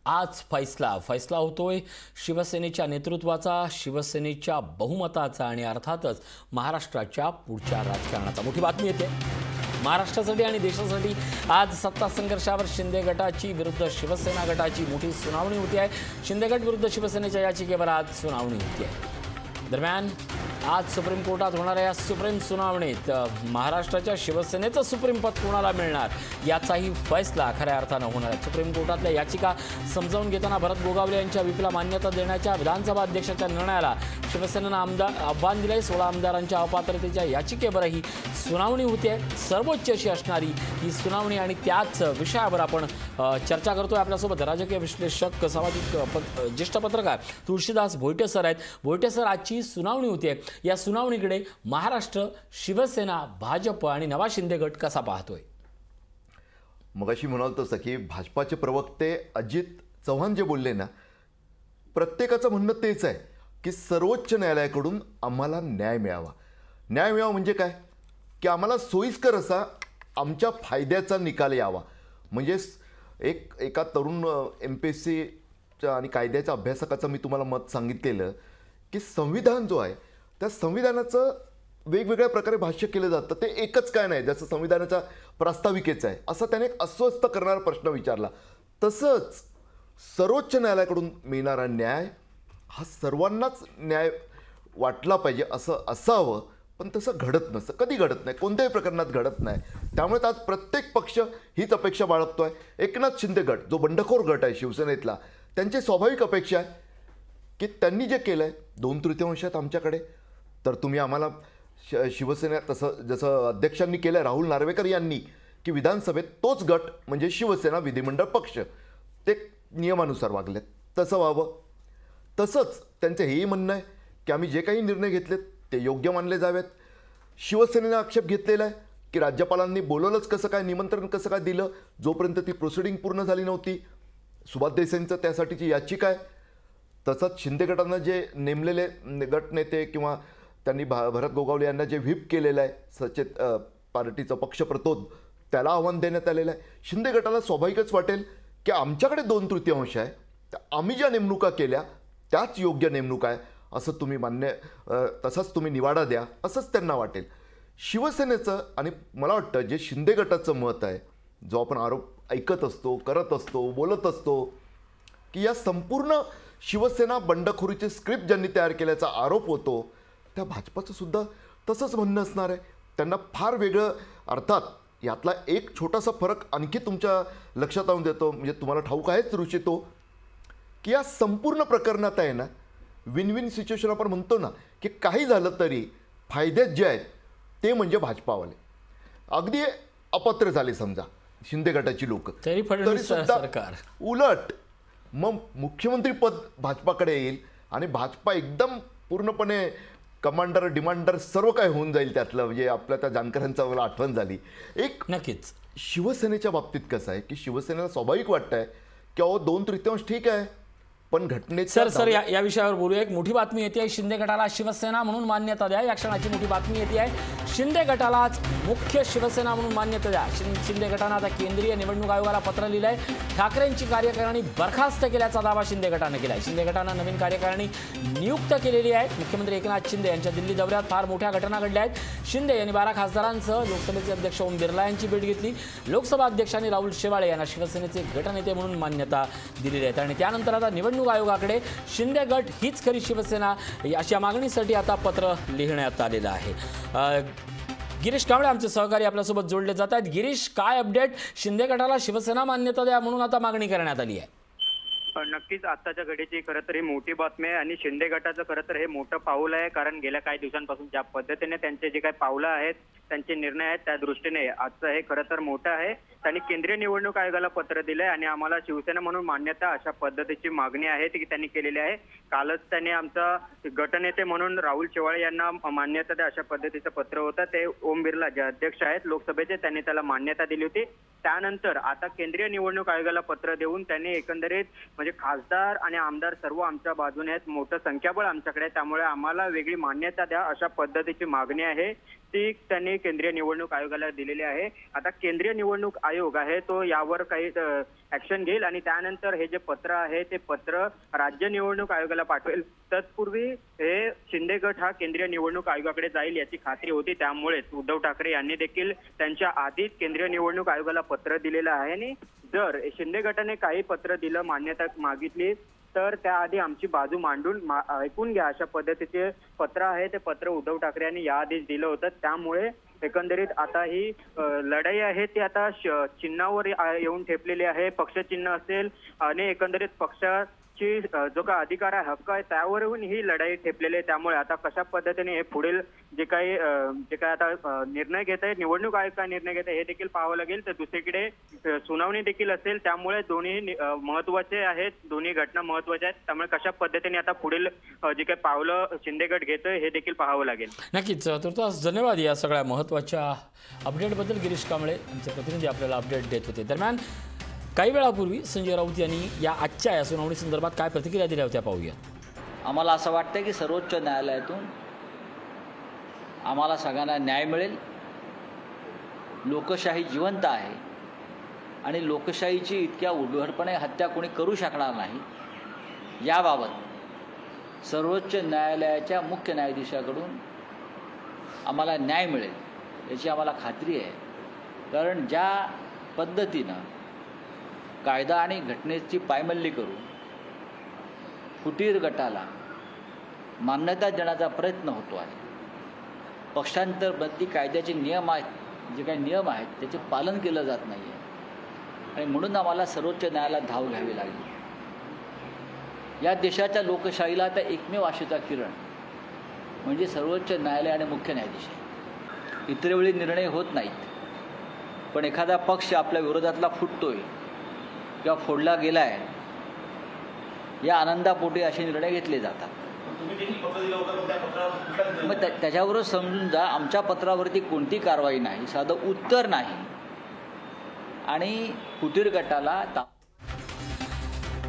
आज फैसला होतोय शिवसेनेच्या नेतृत्वाचा, शिवसेनेच्या बहुमताचा आणि अर्थातच महाराष्ट्राच्या पुढच्या राजकारणाचा। मोठी बातमी येते महाराष्ट्रासाठी आणि देशासाठी। आज सत्ता संघर्षावर शिंदे गटाची विरुद्ध शिवसेना गटाची मोठी सुनावणी होती आहे। शिंदे गट विरुद्ध शिवसेनेच्या याचिकेवर आज सुनावणी होती आहे। दरम्यान आज सुप्रीम कोर्टात होणाऱ्या सुप्रीम सुनावणीत महाराष्ट्राच्या शिवसेनेचं सुप्रीम पद कोणाला मिळणार याचाही फैसला खऱ्या अर्थानं होणार आहे। सुप्रीम कोर्टातल्या याचिका समजावून घेताना भरत गोगावले यांच्या व्हीपीला मान्यता देण्याच्या विधानसभा अध्यक्षाच्या निर्णयाला शिवसेनेनं आव्हान दिलंय। 16 आमदारांच्या अपात्रतेच्या याचिकेवरही सुनावणी होते। सर्वोच्च अशी असणारी ही सुनावणी आणि त्याच विषयावर आपण चर्चा करतोय। आपल्यासोबत राजकीय विश्लेषक, सामाजिक ज्येष्ठ पत्रकार तुळशीदास भोईटे सर आहेत। भोईटे सर, आजची सुनावणी होते, या सुनावणीकडे महाराष्ट्र, शिवसेना, भाजप आणि नवा शिंदे गट कसा पाहतोय? मगाशी म्हणाल तसं की भाजपाचे प्रवक्ते अजित चव्हाण जे बोलले ना, प्रत्येकाचं म्हणणं तेच आहे की सर्वोच्च न्यायालयाकडून आम्हाला न्याय मिळावा। न्याय मिळावा म्हणजे काय की आम्हाला सोयीस्कर असा आमच्या फायद्याचा निकाल यावा। म्हणजे एका तरुण MPSCच्या आणि कायद्याच्या अभ्यासकाचं मी तुम्हाला मत सांगितलेलं की संविधान जो आहे त्या संविधानाचं वेगवेगळ्या प्रकारे भाष्य केलं जातं, ते एकच काय नाही जसं संविधानाच्या प्रास्ताविकेचं आहे असं त्याने एक अस्वस्थ करणारा प्रश्न विचारला। तसंच सर्वोच्च न्यायालयाकडून मिळणारा न्याय हा सर्वांनाच न्याय वाटला पाहिजे असं असावं, पण तसं घडत नसतं, कधी घडत नाही, कोणत्याही प्रकरणात घडत नाही। त्यामुळे आज प्रत्येक पक्ष हीच अपेक्षा बाळगतोय। एकनाथ शिंदे गट जो बंडखोर गट आहे शिवसेनेतला, त्यांची स्वाभाविक अपेक्षा आहे की त्यांनी जे केलं आहे 2/3 आहेत आमच्याकडे, तर तुम्ही आम्हाला शिवसेना तसं जसं अध्यक्षांनी केलं राहुल नार्वेकर यांनी की विधानसभेत तोच गट म्हणजे शिवसेना विधिमंडळ पक्ष ते नियमानुसार वागलेत, तसं व्हावं। तसंच त्यांचं हेही म्हणणं आहे की आम्ही जे काही निर्णय घेतलेत ते योग्य मानले जावेत। शिवसेनेने आक्षेप घेतलेला आहे की राज्यपालांनी बोलवलंच कसं काय, निमंत्रण कसं काय दिलं, जोपर्यंत ती प्रोसिडिंग पूर्ण झाली नव्हती। सुभाष देसाईंचं त्यासाठीची याचिका आहे। तसंच शिंदे गटानं जे नेमलेले गटनेते किंवा त्यांनी भरत गोगावले यांना जे व्हीप केलेलं आहे सचेत पार्टीचं पक्षप्रतोद, त्याला आव्हान देण्यात आलेलं आहे। शिंदे गटाला स्वाभाविकच वाटेल की आमच्याकडे 2/3 आहे, आम्ही ज्या नेमणुका केल्या त्याच योग्य नेमणूक आहे असं तुम्ही तसंच तुम्ही निवाडा द्या असंच त्यांना वाटेल। शिवसेनेचं आणि मला वाटतं जे शिंदे गटाचं मत आहे, जो आपण आरोप ऐकत असतो, करत असतो, बोलत असतो की या संपूर्ण शिवसेना बंडखोरीची स्क्रिप्ट ज्यांनी तयार केल्याचा आरोप होतो, त्या भाजपाचं सुद्धा तसंच म्हणणं असणार आहे। त्यांना फार वेगळं, अर्थात यातला एक छोटासा फरक आणखी तुमच्या लक्षात आणून देतो, म्हणजे तुम्हाला ठाऊक आहेच रुचितो की या संपूर्ण प्रकरणात आहे ना विन विन सिच्युएशन आपण म्हणतो ना की काही झालं तरी फायदे जे आहेत ते म्हणजे भाजपावाले। अगदी अपात्र झाले समजा शिंदे गटाची लोक, तरी सरकार उलट मग मुख्यमंत्री पद भाजपाकडे येईल आणि भाजपा एकदम पूर्णपणे कमांडर डिमांडर सर्व काय होऊन जाईल त्यातलं। म्हणजे आपल्या त्या जानकरांचा मला आठवण झाली एक। नक्कीच शिवसेनेच्या बाबतीत कसं आहे की शिवसेनेला स्वाभाविक वाटतंय की 2/3 ठीक आहे, पण घटनेत सर या विषयावर बोलूया। एक मोठी बातमी येते आहे, शिंदे गटाला शिवसेना म्हणून मान्यता द्या, या क्षणाची मोठी बातमी येते आहे। शिंदे गटालाच मुख्य शिवसेना म्हणून मान्यता द्या। शिंदे गटानं आता केंद्रीय निवडणूक आयोगाला पत्र लिहिलंय। ठाकरेंची कार्यकारिणी बरखास्त केल्याचा दावा शिंदे गटानं केलाय। शिंदे गटानं नवीन कार्यकारिणी नियुक्त केलेली आहे। मुख्यमंत्री एकनाथ शिंदे यांच्या दिल्ली दौऱ्यात फार मोठ्या घटना घडल्या आहेत। शिंदे यांनी 12 खासदारांसह लोकसभेचे अध्यक्ष ओम बिर्ला यांची भेट घेतली। लोकसभा अध्यक्षांनी राहुल शेवाळे यांना शिवसेनेचे गटनेते म्हणून मान्यता दिलेली आहे आणि त्यानंतर आता निवडणूक आयोगाकडे शिंदे गट हीच खरी शिवसेना अशा मागणीसाठी आता पत्र लिहिण्यात आलेलं आहे। गिरीश कांबळे आमचे सहकारी आपल्यासोबत जोडले जात आहेत। गिरीश, काय अपडेट? शिंदे गटाला शिवसेना मान्यता द्या म्हणून आता मागणी करण्यात आली आहे। नक्कीच आत्ताच्या घडीची खरं तर ही मोठी बातमी आहे आणि शिंदे गटाचं खरं तर हे मोठं पाऊल आहे, कारण गेल्या काही दिवसांपासून ज्या पद्धतीने त्यांचे जे काही पावलं आहेत, त्यांचे निर्णय आहेत, त्या दृष्टीने आजचं हे खरं तर मोठं आहे। त्यांनी केंद्रीय निवडणूक आयोगाला पत्र दिलंय आणि आम्हाला शिवसेना म्हणून मान्यता अशा पद्धतीची मागणी आहे ती त्यांनी केलेली आहे। कालच त्यांनी आमचा गटनेते म्हणून राहुल शेवाळे यांना मान्यता द्या अशा पद्धतीचं पत्र होतं, ते ओम बिर्ला जे अध्यक्ष आहेत लोकसभेचे त्यांनी त्याला मान्यता दिली होती। त्यानंतर आता केंद्रीय निवडणूक आयोगाला पत्र देऊन त्यांनी एकंदरीत म्हणजे खासदार आणि आमदार सर्व आमच्या बाजूने आहेत, मोठं संख्याबळ आमच्याकडे, त्यामुळे आम्हाला वेगळी मान्यता द्या अशा पद्धतीची मागणी आहे ती त्यांनी केंद्रीय निवडणूक आयोगाला दिलेले आहे. आता केंद्रीय निवडणूक आयोग आहे तो यावर काही ऍक्शन घेईल आणि त्यानंतर हे जे पत्र आहे ते पत्र राज्य निवडणूक आयोगाला पाठवेल. तत्पूर्वी हे शिंदे गट हा केंद्रीय निवडणूक आयोगाकडे जाईल याची खात्री होती. त्यामुळेच उद्धव ठाकरे यांनी देखील त्यांच्या आधीच केंद्रीय निवडणूक आयोगाला पत्र दिलेलं आहे आणि जर शिंदे गटाने काही पत्र दिलं, मान्यता मागितली तर त्याआधी आमची बाजू मांडून ऐकून घ्या अशा पद्धतीचे पत्र आहे. ते पत्र उद्धव ठाकरे यांनी याआधीच दिलं होतं. त्यामुळे एकंदरीत आता ही लढाई आहे ती आता चिन्हावर येऊन ठेपलेली आहे. पक्षचिन्ह असेल आणि एकंदरीत पक्षाची जो काय अधिकार आहे, हक्क आहे, त्यावरून ही लढाई ठेपलेली आहे. त्यामुळे आता कशा पद्धतीने हे पुढील जे काही आता निर्णय घेत आहे, निवडणूक आयोग काय निर्णय घेत आहे हे देखील पाहावं लागेल. तर दुसरीकडे सुनावणी देखील असेल. त्यामुळे दोन्ही महत्वाचे आहेत, दोन्ही घटना महत्वाच्या आहेत. त्यामुळे कशा पद्धतीने आता पुढील जे काही पावलं शिंदे गट घेतोय हे देखील पाहावं लागेल. नक्कीच. तुर्तास धन्यवाद या सगळ्या महत्त्वाच्या अपडेटबद्दल. गिरीश कांबळे आमचे प्रतिनिधी आपल्याला अपडेट देत होते. दरम्यान काही वेळापूर्वी संजय राऊत यांनी या आजच्या या सुनावणी संदर्भात काय प्रतिक्रिया दिल्या होत्या पाहूया. आम्हाला असं वाटतं की सर्वोच्च न्यायालयातून आम्हाला सगळ्यांना न्याय मिळेल. लोकशाही जिवंत आहे आणि लोकशाहीची इतक्या उद्धटपणे हत्या कोणी करू शकणार नाही. याबाबत सर्वोच्च न्यायालयाच्या मुख्य न्यायाधीशाकडून आम्हाला न्याय मिळेल याची आम्हाला खात्री आहे. कारण ज्या पद्धतीनं कायदा आणि घटनेची पायमल्ली करून फुटीर गटाला मान्यता देण्याचा प्रयत्न होतो आहे. पक्षांतरबंदी कायद्याचे नियम आहेत, जे काही नियम आहेत त्याचे पालन केलं जात नाही आहे आणि म्हणून आम्हाला सर्वोच्च न्यायालयात धाव घ्यावी लागली. या देशाच्या लोकशाहीला आता एकमेव आशेचा किरण म्हणजे सर्वोच्च न्यायालय आणि मुख्य न्यायाधीश आहे. इतर वेळी निर्णय होत नाहीत, पण एखादा पक्ष आपल्या विरोधातला फुटतोय किंवा फोडला गेला आहे या आनंदापोटी असे निर्णय घेतले जातात. मग त्याच्यावरच समजून जा आमच्या पत्रावरती कोणती कारवाई नाही, साधं उत्तर नाही आणि फुटीर गटाला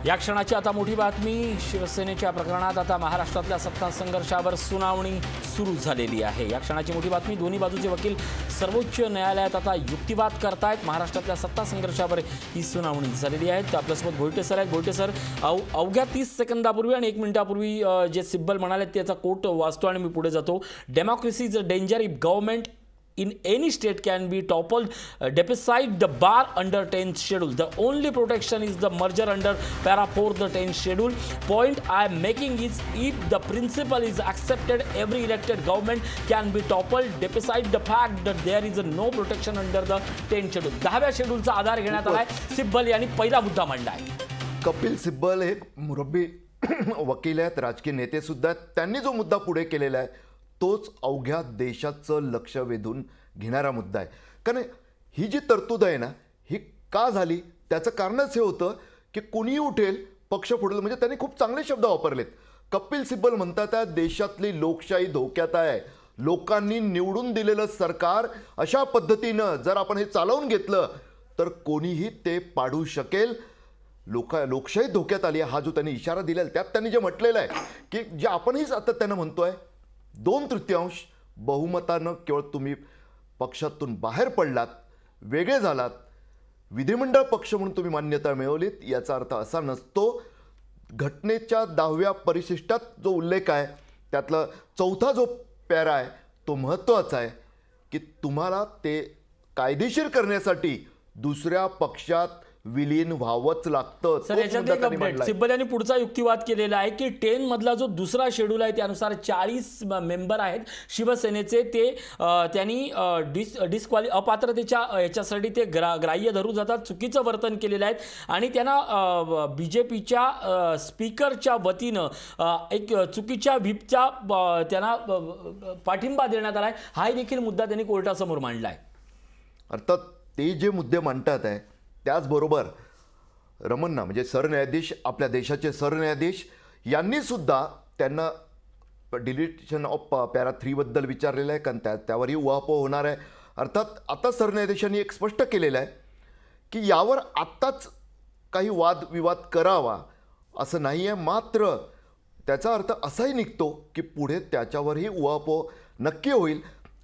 या क्षणाची आता मोठी बातमी. शिवसेनेच्या प्रकरणात आता महाराष्ट्रातल्या सत्ता संघर्षावर सुनावणी सुरू झालेली आहे. या क्षणाची मोठी बातमी. दोन्ही बाजूचे वकील सर्वोच्च न्यायालयात आता युक्तिवाद करतायत. महाराष्ट्रातल्या सत्ता संघर्षावर ही सुनावणी झालेली आहे. आपल्यासोबत भोईटे सर आहेत. भोईटे सर, अवघ्या 30 सेकंदापूर्वी आणि 1 मिनिटापूर्वी जे सिब्बल म्हणाले त्याचा कोट वाचतो आणि मी पुढे जातो. Democracy is a danger if government in any state can be toppled, decide the bar under 10th schedule. The only protection is the merger under para 4 the 10th schedule. Point I am making is if the principle is accepted, every elected government can be toppled. Decide the fact that there is no protection under the 10th schedule. 10व्या शेड्यूलचा आधार घेण्यात आलाय. सिब्बल यांनी पहिला मुद्दा मांडला आहे. कपिल सिब्बल हे मुरब्बी वकील आहेत, राजकीय नेते सुद्धा आहेत. त्यांनी जो मुद्दा पुढे केलेला आहे तोच अवघ्या देशाचं लक्ष वेधून घेणारा मुद्दा आहे. कारण ही जी तरतूद आहे ना ही का झाली त्याचं कारणच हे होतं की कुणीही उठेल पक्ष फोडेल. म्हणजे त्यांनी खूप चांगले शब्द वापरलेत. कपिल सिब्बल म्हणतात आहे देशातली लोकशाही धोक्यात आहे. लोकांनी निवडून दिलेलं सरकार अशा पद्धतीनं जर आपण हे चालवून घेतलं तर कोणीही ते पाडू शकेल. लोकशाही धोक्यात आली हा जो त्यांनी इशारा दिला त्यात त्यांनी जे म्हटलेलं आहे की जे आपणही सातत्यानं म्हणतोय 2/3 बहुमतानं केवळ तुम्ही पक्षातून बाहेर पडलात, वेगळे झालात, विधिमंडळ पक्ष म्हणून तुम्ही मान्यता मिळवलीत याचा अर्थ असा नसतो. घटनेच्या 10व्या परिशिष्टात जो उल्लेख आहे त्यातला 4था जो पॅरा आहे तो महत्त्वाचा आहे की तुम्हाला ते कायदेशीर करण्यासाठी दुसऱ्या पक्षात विलीन व्हावंच लागतं. सर, याच्यात एक अपडेट. सिब्बल यांनी पुढचा युक्तिवाद केलेला आहे की 10 मधला जो दुसरा शेड्यूल आहे त्यानुसार 40 मेंबर आहेत शिवसेनेचे, ते त्यांनी अपात्रतेच्या याच्यासाठी ते ग्राह्य धरून जातात, चुकीचं वर्तन केलेलं आहे आणि त्यांना बीजेपीच्या स्पीकरच्या वतीनं एक चुकीच्या व्हीपचा त्यांना पाठिंबा देण्यात आला आहे. हाही देखील मुद्दा त्यांनी कोर्टासमोर मांडला आहे. अर्थात ते जे मुद्दे मांडतात आहे त्याचबरोबर रमन्ना म्हणजे सरन्यायाधीश, आपल्या देशाचे सरन्यायाधीश यांनी सुद्धा त्यांना डिलिशन ऑफ पॅरा 3 बद्दल विचारलेलं आहे कारण त्यावरही उहापोह होणार आहे. अर्थात आता सरन्यायाधीशांनी एक स्पष्ट केलेलं आहे की यावर आत्ताच काही वादविवाद करावा असं नाही आहे. मात्र त्याचा अर्थ असाही निघतो की पुढे त्याच्यावरही उहापोह नक्की होईल.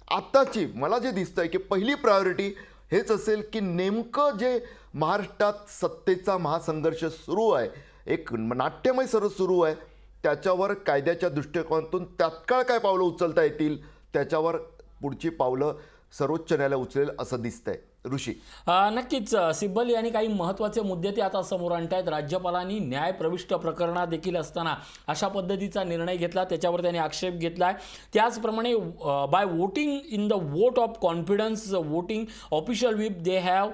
आत्ताची मला जे दिसतंय की पहिली प्रायोरिटी हेच असेल की नेमकं जे महाराष्ट्रात सत्तेचा महासंघर्ष सुरू आहे, एक नाट्यमय सरस सुरू आहे, त्याच्यावर कायद्याच्या दृष्टिकोनातून तात्काळ काय पावलं उचलता येतील त्याच्यावर पुढची पावलं सर्वोच्च न्यायालय उचलेल असं दिसतंय. ऋषी, नक्कीच सिब्बल यांनी काही महत्त्वाचे मुद्दे ते आता समोर आणतायत. राज्यपालांनी न्याय प्रविष्ट प्रकरणात देखील असताना अशा पद्धतीचा निर्णय घेतला, त्याच्यावर त्यांनी आक्षेप घेतलाय. त्याचप्रमाणे by voting in the vote of confidence voting official whip they have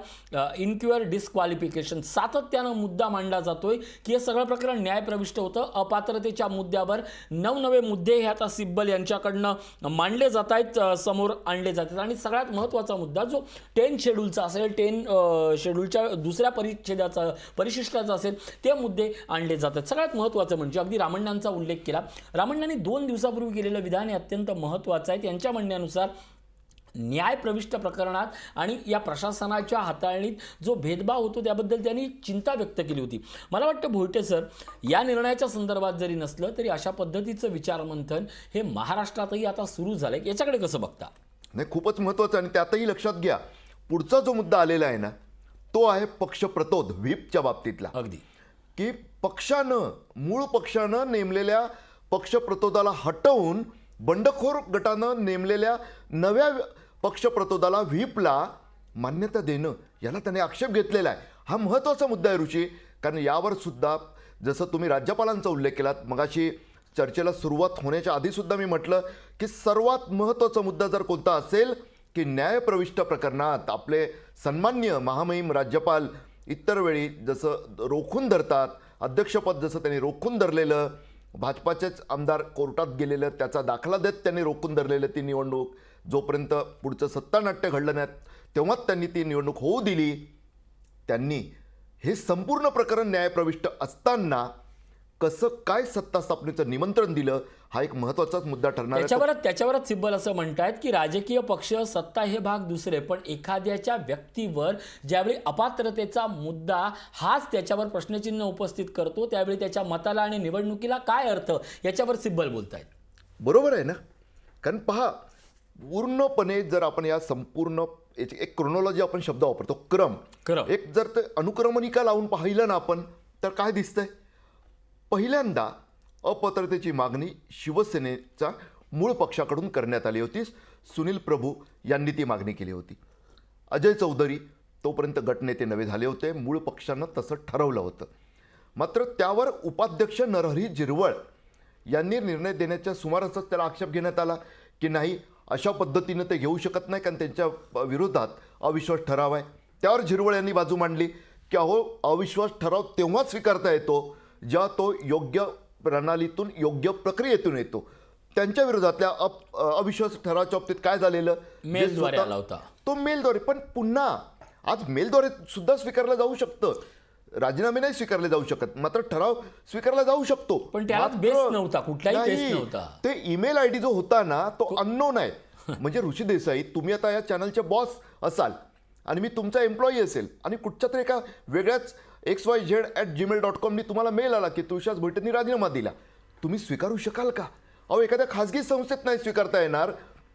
incur disqualification. सातत्यानं मुद्दा मांडला जातोय की हे सगळं प्रकरण न्यायप्रविष्ट होतं. अपात्रतेच्या मुद्द्यावर नवनवे मुद्दे हे आता सिब्बल यांच्याकडनं मांडले जात आहेत, समोर आणले जातात. आणि सगळ्यात महत्त्वाचा मुद्दा जो 10 शेड्यूलचा असेल, 10 शेड्यूलच्या दुसऱ्या परिच्छेदाचा परिशिष्टाचा असेल, ते मुद्दे आणले जातात. सगळ्यात महत्त्वाचं म्हणजे अगदी रामण्णांचा उल्लेख केला. रामण्णांनी 2 दिवसापूर्वी केलेलं विधान हे अत्यंत महत्त्वाचं आहे. त्यांच्या म्हणण्यानुसार न्याय प्रविष्ट प्रकरणात आणि या प्रशासनाच्या हाताळणीत जो भेदभाव होतो त्याबद्दल त्यांनी चिंता व्यक्त केली होती. मला वाटतं भोईटे सर, या निर्णयाच्या संदर्भात जरी नसलं तरी अशा पद्धतीचं विचारमंथन हे महाराष्ट्रातही आता सुरू झालंय. याच्याकडे कसं बघता? नाही, खूपच महत्त्वाचं. आणि त्यातही लक्षात घ्या, पुढचा जो मुद्दा आलेला आहे ना, तो आहे पक्षप्रतोद व्हीपच्या बाबतीतला. अगदी की मूळ पक्षानं नेमलेल्या पक्षप्रतोदाला हटवून बंडखोर गटानं नेमलेल्या नव्या पक्षप्रतोदाला व्हीपला मान्यता देणं, याला त्याने आक्षेप घेतलेला आहे. हा महत्त्वाचा मुद्दा आहे ऋषी, कारण यावर सुद्धा जसं तुम्ही राज्यपालांचा उल्लेख केलात, मगाशी चर्चेला सुरुवात होण्याच्या आधीसुद्धा मी म्हटलं की सर्वात महत्त्वाचा मुद्दा जर कोणता असेल की न्यायप्रविष्ट प्रकरणात आपले सन्मान्य महामहिम राज्यपाल इतर वेळी जसं रोखून धरतात, अध्यक्षपद जसं त्यांनी रोखून धरलेलं, भाजपाचेच आमदार कोर्टात गेलेलं त्याचा दाखला देत त्यांनी रोखून धरलेलं ती निवडणूक, जोपर्यंत पुढचं सत्तानाट्य घडलं नाही तेव्हाच त्यांनी ती निवडणूक होऊ दिली. त्यांनी हे संपूर्ण प्रकरण न्यायप्रविष्ट असताना कसं काय सत्ता स्थापनेचं निमंत्रण दिलं, हा एक महत्त्वाचाच मुद्दा ठरणार आहे. त्याच्यावरच सिब्बल असं म्हणतायत की राजकीय पक्ष, सत्ता हे भाग दुसरे, पण एखाद्याच्या व्यक्तीवर ज्यावेळी अपात्रतेचा मुद्दा हाच त्याच्यावर प्रश्नचिन्ह उपस्थित करतो त्यावेळी त्याच्या मताला आणि निवडणुकीला काय अर्थ, याच्यावर सिब्बल बोलतायत. बरोबर आहे ना. कारण पहा, पूर्णपणे जर आपण या संपूर्ण एक क्रोनॉलॉजी आपण शब्द वापरतो, क्रम, एक जर ते अनुक्रमणिका लावून पाहिलं ना आपण, तर काय दिसतंय? पहिल्यांदा अपात्रतेची मागणी शिवसेनेचा मूळ पक्षाकडून करण्यात आली होती. सुनील प्रभू यांनी ती मागणी केली होती. अजय चौधरी तोपर्यंत गटनेते नवे झाले होते, मूळ पक्षानं तसं ठरवलं होतं. मात्र त्यावर उपाध्यक्ष नरहरी झिरवळ यांनी निर्णय देण्याच्या सुमारासच त्याला आक्षेप घेण्यात आला की नाही, अशा पद्धतीनं ते घेऊ शकत नाही, कारण त्यांच्या विरोधात अविश्वास ठराव आहे. त्यावर झिरवळ यांनी बाजू मांडली की अहो, अविश्वास ठराव तेव्हा स्वीकारता येतो जेव्हा तो योग्य प्रणालीतून, योग्य प्रक्रियेतून येतो. त्यांच्या विरोधातल्या अविश्वास ठरावाच्या बाबतीत काय झालेलं, मेलद्वारे आला होता तो मेलद्वारे. पण पुन्हा आज मेलद्वारे सुद्धा स्वीकारलं जाऊ शकतं, राजीनामे नाही स्वीकारले जाऊ शकत, मात्र ठराव स्वीकारला जाऊ शकतो. पण त्याला बेस नव्हता, कुठलाही बेस नव्हता. ते ईमेल आयडी जो होता ना तो अननोन आहे. म्हणजे ऋषी देसाई, तुम्ही आता या चॅनलचे बॉस असाल आणि मी तुमचा एम्प्लॉई असेल आणि कुठच्या तरी एका वेगळ्याच xyz@gmail.com तुम्हाला मेल आला की तुषार भोईटेंनी राजीनामा दिला, तुम्ही स्वीकारू शकाल का? अहो, एखाद्या खासगी संस्थेत नाही स्वीकारता येणार,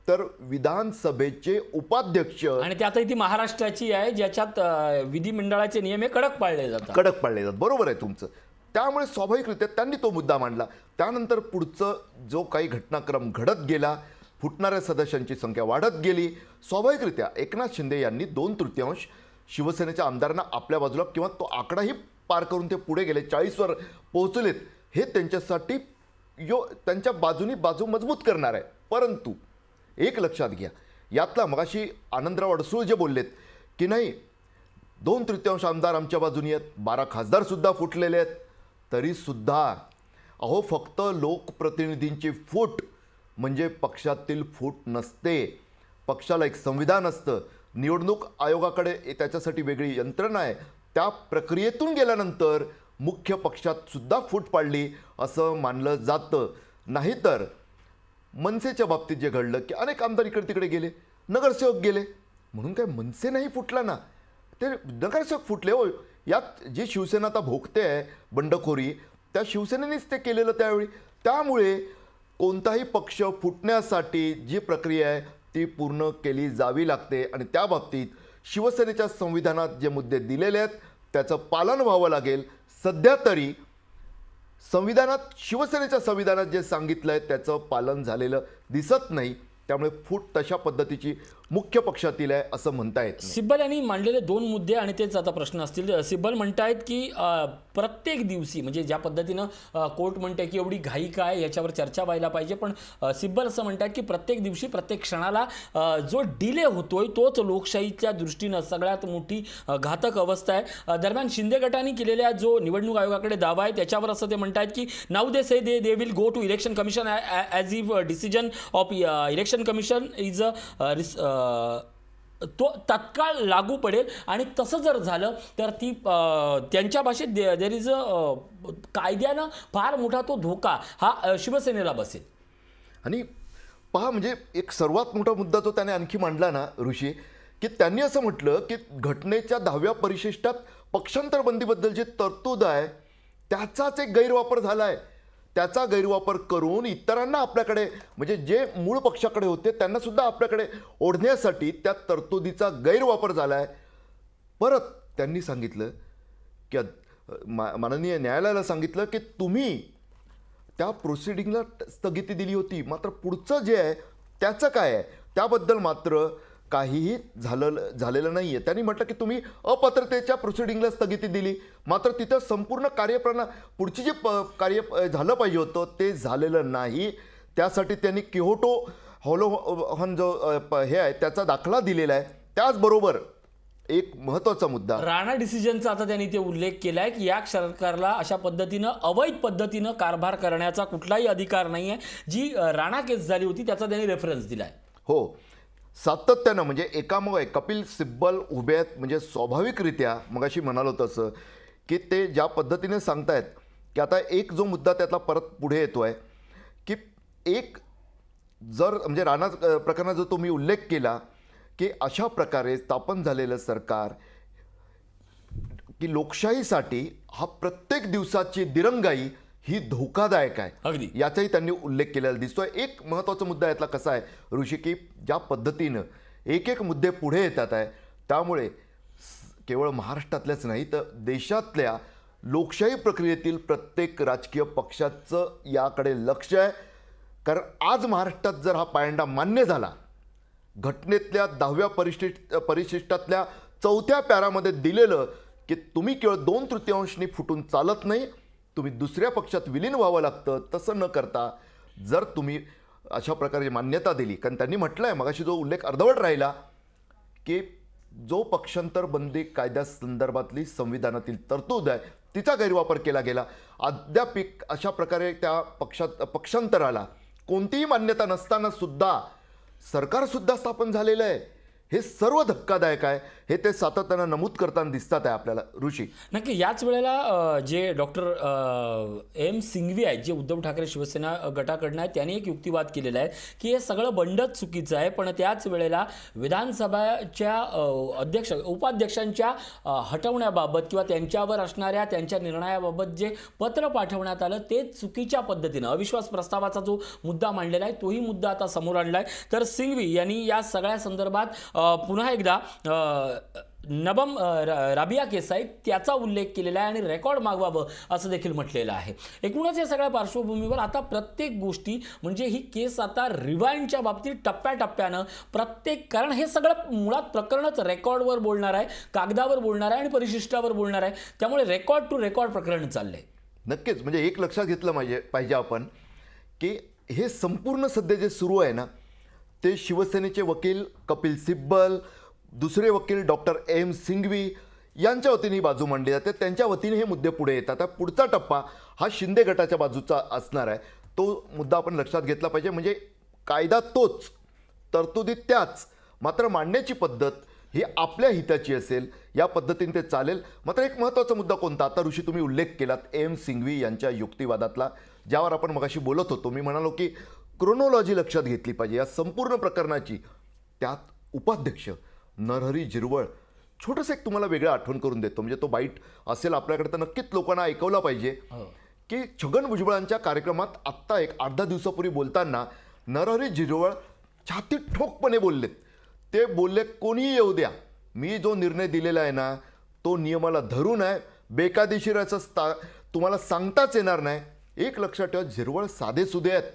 तर विधानसभेचे उपाध्यक्ष, आणि त्यातही ती महाराष्ट्राची आहे ज्याच्यात विधिमंडळाचे नियम हे कडक पाळले जातात. बरोबर आहे तुमचं. त्यामुळे स्वाभाविकरित्या त्यांनी तो मुद्दा मांडला. त्यानंतर पुढचं जो काही घटनाक्रम घडत गेला, फुटणाऱ्या सदस्यांची संख्या वाढत गेली. स्वाभाविकरित्या एकनाथ शिंदे यांनी 2/3 शिवसेनेच्या आमदारांना आपल्या बाजूला, किंवा तो आकडाही पार करून ते पुढे गेले, 40वर पोहोचलेत. हे त्यांच्यासाठी त्यांच्या बाजूनी बाजू मजबूत करणार आहे. परंतु एक लक्षात घ्या, यातला मगाशी आनंदराव अडसूळ जे बोललेत की नाही 2/3 आमदार आमच्या बाजूनी आहेत, 12 खासदारसुद्धा फुटलेले आहेत, तरीसुद्धा अहो फक्त लोकप्रतिनिधींची फूट म्हणजे पक्षातील फूट नसते. पक्षाला एक संविधान असतं, निवडणूक आयोगाकडे त्याच्यासाठी वेगळी यंत्रणा आहे. त्या प्रक्रियेतून गेल्यानंतर मुख्य पक्षात सुद्धा फूट पाडली असं मानलं जातं. नाहीतर मनसेच्या बाबतीत जे घडलं की अनेक आमदार इकडे तिकडे गेले, नगरसेवक गेले, म्हणून काय मनसे नाही फुटला ना, ते नगरसेवक फुटले. हो, यात जी शिवसेना आता भोगते आहे बंडखोरी, त्या शिवसेनेनेच ते केलेलं त्यावेळी. त्यामुळे कोणताही पक्ष फुटण्यासाठी जी प्रक्रिया आहे ती पूर्ण केली जावी लागते आणि त्या बाबतीत शिवसेनेच्या संविधानात जे मुद्दे दिलेले आहेत त्याचं पालन व्हावं लागेल. सध्या तरी शिवसेनेच्या संविधानात जे सांगितलं आहे त्याचं पालन झालेलं दिसत नाही. त्यामुळे फूट तशा पद्धतीची मुख्य पक्षातील आहे असं म्हणता येत नाही. सिब्बल यांनी मांडलेले 2 मुद्दे आणि तेच आता प्रश्न असतील. सिब्बल म्हणतायत की प्रत्येक दिवशी म्हणजे ज्या पद्धतीनं कोर्ट म्हणते की एवढी घाई काय याच्यावर चर्चा व्हायला पाहिजे, पण सिब्बल असं म्हणतायत की प्रत्येक दिवशी प्रत्येक क्षणाला जो डिले होतोय तोच लोकशाहीच्या दृष्टीनं सगळ्यात मोठी घातक अवस्था आहे. दरम्यान शिंदे गटाने केलेल्या जो निवडणूक आयोगाकडे दावा आहे त्याच्यावर असं ते म्हणतायत की now they say they will go to election commission as if decision of election commission is तो तत्काळ लागू पडेल आणि तसं जर झालं तर ती त्यांच्या भाषेत देर इज कायद्यानं फार मोठा तो धोका हा शिवसेनेला बसेल. आणि पहा म्हणजे एक सर्वात मोठा मुद्दा जो त्याने आणखी मांडला ना ऋषी, की त्यांनी असं म्हटलं की घटनेच्या 10व्या परिशिष्टात पक्षांतर बंदीबद्दल जी तरतूद आहे त्याचाच एक गैरवापर झाला आहे. त्याचा गैरवापर करून इतरांना आपल्याकडे म्हणजे जे मूळ पक्षाकडे होते त्यांना सुद्धा आपल्याकडे ओढण्यासाठी त्या तरतुदीचा गैरवापर झाला आहे. परत त्यांनी सांगितलं की माननीय न्यायालयाला सांगितलं की तुम्ही त्या प्रोसिडिंगला स्थगिती दिली होती, मात्र पुढचं जे आहे त्याचं काय आहे त्याबद्दल मात्र काहीही झालेलं नाही आहे. त्यांनी म्हटलं की तुम्ही अपात्रतेच्या प्रोसिडिंगला स्थगिती दिली, मात्र तिथं संपूर्ण पुढची जी कार्य झालं पाहिजे होतं ते झालेलं नाही. त्यासाठी त्यांनी किहोटो हॉलोहन जो हे आहे त्याचा दाखला दिलेला आहे. त्याचबरोबर एक महत्त्वाचा मुद्दा राणा डिसिजनचा आता त्यांनी ते उल्लेख केलाय की या सरकारला अशा पद्धतीनं अवैध पद्धतीनं कारभार करण्याचा कुठलाही अधिकार नाही आहे. जी राणा केस झाली होती त्याचा त्यांनी रेफरन्स दिलाय. हो, सातत्यानं म्हणजे एकामोग कपिल सिब्बल उभे आहेत. म्हणजे स्वाभाविकरित्या मगाशी म्हणालो तसं की ते ज्या पद्धतीने सांगतायत की आता एक जो मुद्दा त्यातला परत पुढे येतो आहे की एक जर म्हणजे राणा प्रकरणाचा जो तुम्ही उल्लेख केला की अशा प्रकारे स्थापन झालेलं सरकार की लोकशाहीसाठी हा प्रत्येक दिवसाची दिरंगाई ही धोकादायक आहे. अगदी याचाही त्यांनी उल्लेख केलेला दिसतोय. एक महत्त्वाचा मुद्दा यातला कसा आहे ऋषी, की ज्या पद्धतीनं एक मुद्दे पुढे येतात आहे त्यामुळे केवळ महाराष्ट्रातल्याच नाही तर देशातल्या लोकशाही प्रक्रियेतील प्रत्येक राजकीय पक्षाचं याकडे लक्ष आहे. कारण आज महाराष्ट्रात जर हा पायंडा मान्य झाला, घटनेतल्या 10व्या परिशिष्टातल्या 4थ्या पॅरामध्ये दिलेलं की तुम्ही केवळ 2/3 फुटून चालत नाही, तुम्ही दुसऱ्या पक्षात विलीन व्हावं लागतं. तसं न करता जर तुम्ही अशा प्रकारे मान्यता दिली, कारण त्यांनी म्हटलं आहे मगाशी जो उल्लेख अर्धवट राहिला की जो पक्षांतर बंदी कायद्यासंदर्भातली संविधानातील तरतूद आहे तिचा गैरवापर केला गेला. अद्याप अशा प्रकारे त्या पक्षांतराला कोणतीही मान्यता नसताना सुद्धा सरकारसुद्धा स्थापन झालेलं आहे. हे सर्व धक्कादायक आहे. हे ते सातत्यानं नमूद करताना दिसतात आहे आपल्याला ऋषी. नक्की याच वेळेला जे डॉक्टर एम सिंघवी आहेत जे उद्धव ठाकरे शिवसेना गटाकडनं आहेत त्यांनी एक युक्तिवाद केलेला आहे की हे सगळं बंडच चुकीचं आहे, पण त्याच वेळेला विधानसभाच्या उपाध्यक्षांच्या हटवण्याबाबत किंवा त्यांच्यावर असणाऱ्या त्यांच्या निर्णयाबाबत जे पत्र पाठवण्यात आलं ते चुकीच्या पद्धतीनं अविश्वास प्रस्तावाचा जो मुद्दा मांडलेला आहे तोही मुद्दा आता समोर आणला आहे. तर सिंघवी यांनी या सगळ्या संदर्भात पुन्हा एकदा नबम राबिया केस आहे त्याचा उल्लेख केलेला आहे आणि रेकॉर्ड मागवावं असं देखील म्हटलेलं आहे. एकूणच या सगळ्या पार्श्वभूमीवर आता प्रत्येक गोष्टी म्हणजे ही केस आता रिवाइंडच्या बाबतीत टप्प्याटप्प्यानं कारण हे सगळं मुळात प्रकरणच रेकॉर्डवर बोलणार आहे, कागदावर बोलणार आहे आणि परिशिष्टावर बोलणार आहे. त्यामुळे रेकॉर्ड टू रेकॉर्ड प्रकरण चाललंय. नक्कीच म्हणजे एक लक्षात घेतलं पाहिजे आपण की हे संपूर्ण सध्या जे सुरू आहे ना ते शिवसेनेचे वकील कपिल सिब्बल, दुसरे वकील डॉक्टर एम सिंघवी यांच्या वतीने ही बाजू मांडली जाते. त्यांच्या वतीने हे मुद्दे पुढे येतात. पुढचा टप्पा हा शिंदे गटाच्या बाजूचा असणार आहे. तो मुद्दा आपण लक्षात घेतला पाहिजे. म्हणजे कायदा तोच, तरतुदी त्याच, मात्र मांडण्याची पद्धत ही आपल्या हिताची असेल या पद्धतीने ते चालेल. मात्र एक महत्त्वाचा मुद्दा कोणता आता ऋषी तुम्ही उल्लेख केलात एम सिंघवी यांच्या युक्तिवादातला, ज्यावर आपण मगाशी बोलत होतो. मी म्हणालो की क्रोनॉलॉजी लक्षात घेतली पाहिजे या संपूर्ण प्रकरणाची. त्यात उपाध्यक्ष नरहरी झिरवळ, छोटंसं एक तुम्हाला वेगळं आठवण करून देतो म्हणजे तो बाईट असेल आपल्याकडे तर नक्कीच लोकांना ऐकवला पाहिजे की छगन भुजबळांच्या कार्यक्रमात आत्ता एक 8-10 दिवसापूर्वी बोलताना नरहरी झिरवळ छातीत ठोकपणे बोललेत. ते बोलले कोणीही येऊ द्या, मी जो निर्णय दिलेला आहे ना तो नियमाला धरून आहे, बेकायदेशीर असं तुम्हाला सांगताच येणार नाही. एक लक्षात ठेवा, झिरवळ साधेसुधे आहेत,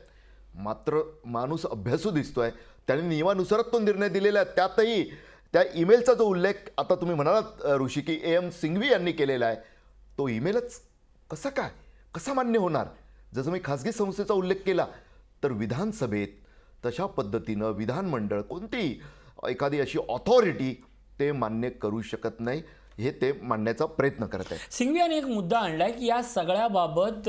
मात्र माणूस अभ्यासू दिसतोय. त्याने नियमानुसारच तो निर्णय दिलेला आहे. त्यातही त्या ईमेलचा जो उल्लेख आता तुम्ही म्हणालात ऋषी की AM सिंघवी यांनी केलेला आहे, तो ईमेलच कसा मान्य होणार? जसं मी खासगी संस्थेचा उल्लेख केला, तर विधानसभेत तशा पद्धतीनं विधानमंडळ कोणतीही एखादी अशी ऑथॉरिटी ते मान्य करू शकत नाही. हे ते मांडण्याचा प्रयत्न करत आहे. सिंघवी यांनी एक मुद्दा आणलाय की या सगळ्याबाबत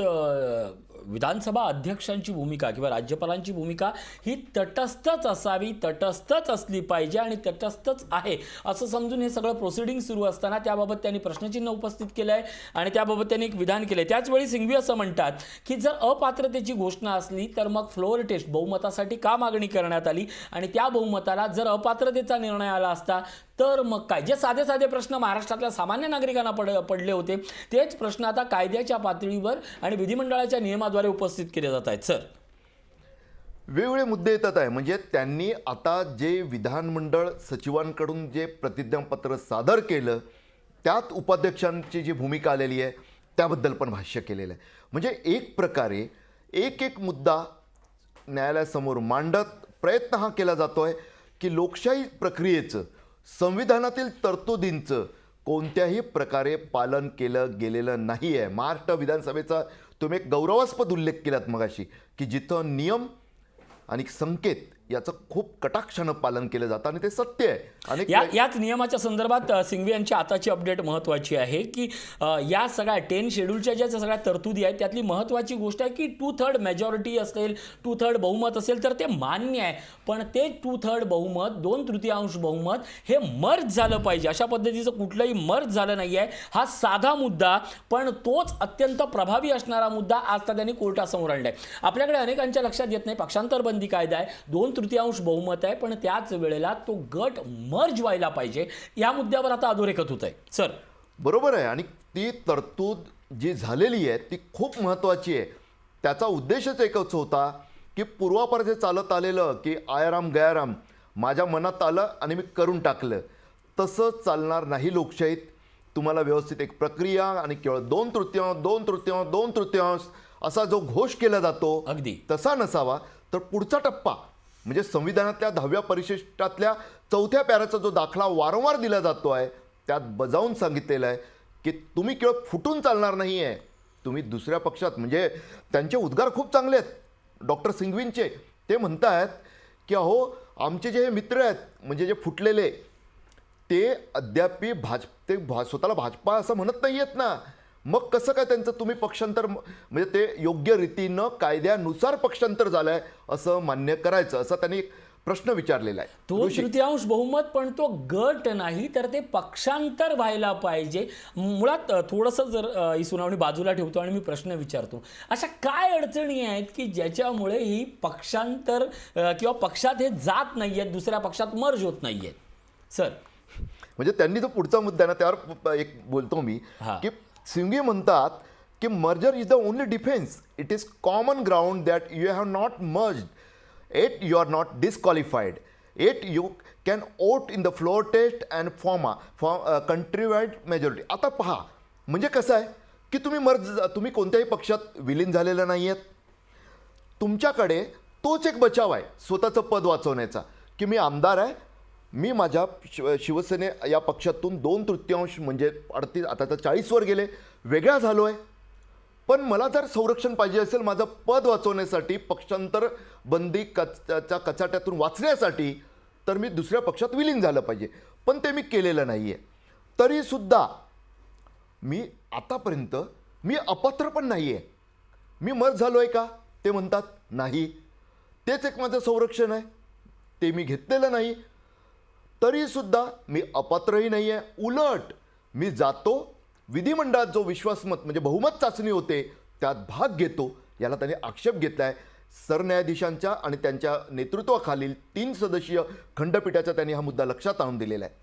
विधानसभा अध्यक्षांची भूमिका किंवा राज्यपालांची भूमिका ही तटस्थच असावी, तटस्थच असली पाहिजे आणि तटस्थच आहे असं समजून हे सगळं प्रोसिडिंग सुरू असताना त्याबाबत त्यांनी प्रश्नचिन्ह उपस्थित केलं आहे आणि त्याबाबत त्यांनी एक विधान केलं आहे. त्याचवेळी सिंघवी असं म्हणतात की जर अपात्रतेची घोषणा असली तर मग फ्लोअर टेस्ट बहुमतासाठी का मागणी करण्यात आली आणि त्या बहुमताला जर अपात्रतेचा निर्णय आला असता तर मग काय? जे साधे साधे प्रश्न महाराष्ट्रातल्या सामान्य नागरिकांना पडले होते तेच प्रश्न आता कायद्याच्या पातळीवर आणि विधिमंडळाच्या नियमाद्वारे उपस्थित केले जात आहेत. सर, वेगवेगळे मुद्दे येतात आहे. म्हणजे त्यांनी आता जे विधानमंडळ सचिवांकडून जे प्रतिज्ञापत्र सादर केलं त्यात उपाध्यक्षांची जी भूमिका आलेली आहे त्याबद्दल पण भाष्य केलेलं आहे. म्हणजे एक प्रकारे एक मुद्दा न्यायालयासमोर मांडत प्रयत्न हा केला जातोय की लोकशाही प्रक्रियेचं, संविधानातील तरतुदींचं कोणत्याही प्रकारे पालन केलं गेलेलं नाही आहे. महाराष्ट्र विधानसभेचा तुम्ही एक गौरवास्पद उल्लेख केलात मगाशी की जिथं नियम आणि संकेत याचं खूप कटाक्षानं पालन केलं जातं आणि ते सत्य आहे. आणि याच नियमाच्या संदर्भात सिंघवी यांची आताची अपडेट महत्त्वाची आहे की या सगळ्या 10 शेड्यूलच्या ज्या सगळ्या तरतुदी आहेत त्यातली महत्त्वाची गोष्ट आहे की 2/3 मेजॉरिटी असेल, 2/3 बहुमत असेल तर ते मान्य आहे. पण ते 2/3 बहुमत, 2/3 बहुमत हे मर्ज झालं पाहिजे. अशा पद्धतीचं कुठलंही मर्ज झालं नाही आहे. हा साधा मुद्दा पण तोच अत्यंत प्रभावी असणारा मुद्दा आज त्यांनी कोर्टासमोर आणला आहे. आपल्याकडे अनेकांच्या लक्षात येत नाही, पक्षांतर बंदी कायदा आहे, 2/3 बहुमत आहे, पण त्याच वेळेला तो गट मर्ज व्हायला पाहिजे. या मुद्द्यावर आता अधोरेखित होत आहे. सर, बरोबर आहे. आणि ती तरतूद जी झालेली आहे ती खूप महत्त्वाची आहे. त्याचा उद्देशच एकच होता की पूर्वापार जे चालत आलेलं की आयाराम गयाराम माझ्या मनात आलं आणि मी करून टाकलं, तसं चालणार नाही लोकशाहीत. तुम्हाला व्यवस्थित एक प्रक्रिया आणि केवळ 2/3 असा जो घोष केला जातो अगदी तसा नसावा. तर पुढचा टप्पा म्हणजे संविधानातल्या 10व्या परिशिष्टातल्या 4थ्या पॅराचा जो दाखला वारंवार दिला जातो आहे त्यात बजावून सांगितलेलं आहे की तुम्ही केवळ फुटून चालणार नाही आहे, तुम्ही दुसऱ्या पक्षात, म्हणजे त्यांचे उद्गार खूप चांगले आहेत डॉक्टर सिंघवींचे. ते म्हणतात की अहो आमचे जे हे मित्र आहेत म्हणजे जे फुटलेले ते अद्यापही स्वतःला भाजपा असं म्हणत नाही आहेत ना, मग कसं काय त्यांचं तुम्ही पक्षांतर, म्हणजे ते योग्य रीतीनं कायद्यानुसार पक्षांतर झालंय असं मान्य करायचं, असा त्यांनी एक प्रश्न विचारलेला आहे. 2/3 बहुमत पण तो गट नाही तर ते पक्षांतर व्हायला पाहिजे. मुळात थोडंसं जर ही सुनावणी बाजूला ठेवतो आणि मी प्रश्न विचारतो, अशा काय अडचणी आहेत की ज्याच्यामुळे ही पक्षांतर किंवा पक्षात हे जात नाही आहेत, दुसऱ्या पक्षात मर्ज होत नाही आहेत? सर, म्हणजे त्यांनी जो पुढचा मुद्दा आहे ना त्यावर एक बोलतो मी की सिंघवी म्हणतात की merger is the only defence, it is common ground that you have not merged, and you are not disqualified, and you can vote in the floor test and form country wide majority. आता पहा, म्हणजे कसं आहे की तुम्ही कोणत्याही पक्षात विलीन झालेलं नाही आहेत, तुमच्याकडे तोच एक बचाव आहे स्वतःचं पद वाचवण्याचा की मी आमदार आहे, मी माझ्या शिवसेने या पक्षातून 2/3 म्हणजे 38 आता तर 40वर गेले, वेगळा झालो आहे. पण मला जर संरक्षण पाहिजे असेल माझं पद वाचवण्यासाठी, पक्षांतर बंदी च्या कचाट्यातून वाचण्यासाठी, तर मी दुसऱ्या पक्षात विलीन झालं पाहिजे. पण ते मी केलेलं नाही आहे. तरीसुद्धा मी आतापर्यंत मी अपात्र पण नाही आहे. मी मर्ज झालो आहे का? ते म्हणतात नाही. तेच एक माझं संरक्षण आहे, ते मी घेतलेलं नाही. तरीसुद्धा मी अपात्रही नाही आहे. उलट मी जातो विधिमंडळात जो विश्वासमत म्हणजे बहुमत चाचणी होते त्यात भाग घेतो. याला त्यांनी आक्षेप घेतला आहे. सरन्यायाधीशांच्या आणि त्यांच्या नेतृत्वाखालील 3 सदस्यीय खंडपीठाचा त्यांनी हा मुद्दा लक्षात आणून दिलेला आहे.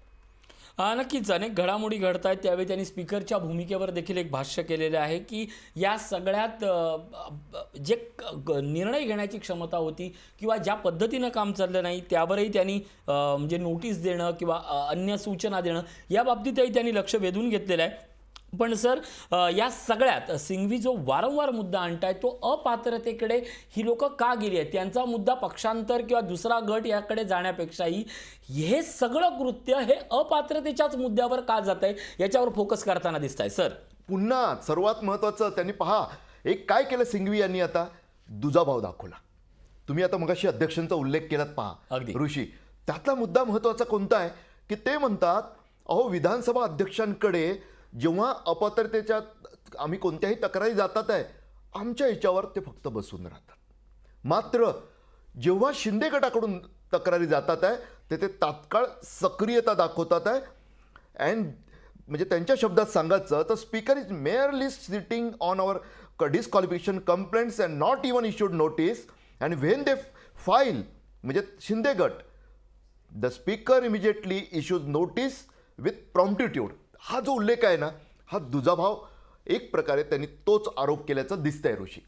नक्कीच अनेक घडामोडी घडत आहेत. त्यावेळी त्यांनी स्पीकरच्या भूमिकेवर देखील एक भाष्य केलेलं आहे की या सगळ्यात जे निर्णय घेण्याची क्षमता होती किंवा ज्या पद्धतीनं काम चाललं नाही त्यावरही त्यांनी म्हणजे नोटीस देणं किंवा अन्य सूचना देणं या बाबतीतही त्यांनी लक्ष वेधून घेतलेलं आहे. पण सर या सगळ्यात सिंघवी जो वारंवार मुद्दा आणताय तो अपात्रतेकडे ही लोक का गेली आहेत? त्यांचा मुद्दा पक्षांतर किंवा दुसरा गट याकडे जाण्यापेक्षाही हे सगळं कृत्य हे अपात्रतेच्याच मुद्द्यावर का जात आहे याच्यावर फोकस करताना दिसत आहे सर. पुन्हा सर्वात महत्त्वाचं त्यांनी पहा एक काय केलं सिंघवी यांनी आता दुजाभाव दाखवला. तुम्ही आता मगाशी अध्यक्षांचा उल्लेख केलात पहा अगदी. ऋषी, त्यातला मुद्दा महत्त्वाचा कोणता आहे की ते म्हणतात अहो विधानसभा अध्यक्षांकडे जेव्हा अपात्रतेच्या आम्ही कोणत्याही तक्रारी जातात आहे आमच्या ह्याच्यावर ते फक्त बसून राहतात. मात्र जेव्हा शिंदे गटाकडून तक्रारी जातात आहे ते तात्काळ सक्रियता दाखवतात आहे. अँड म्हणजे त्यांच्या शब्दात सांगायचं तर speaker is merely sitting on our disqualification complaints and not even issued notice and when they file म्हणजे शिंदे गट the speaker immediately issues notice with promptitude. हा जो उल्लेख आहे ना हा दुजाभाव एक प्रकारे त्यांनी तोच आरोप केल्याचं दिसतंय ऋषी.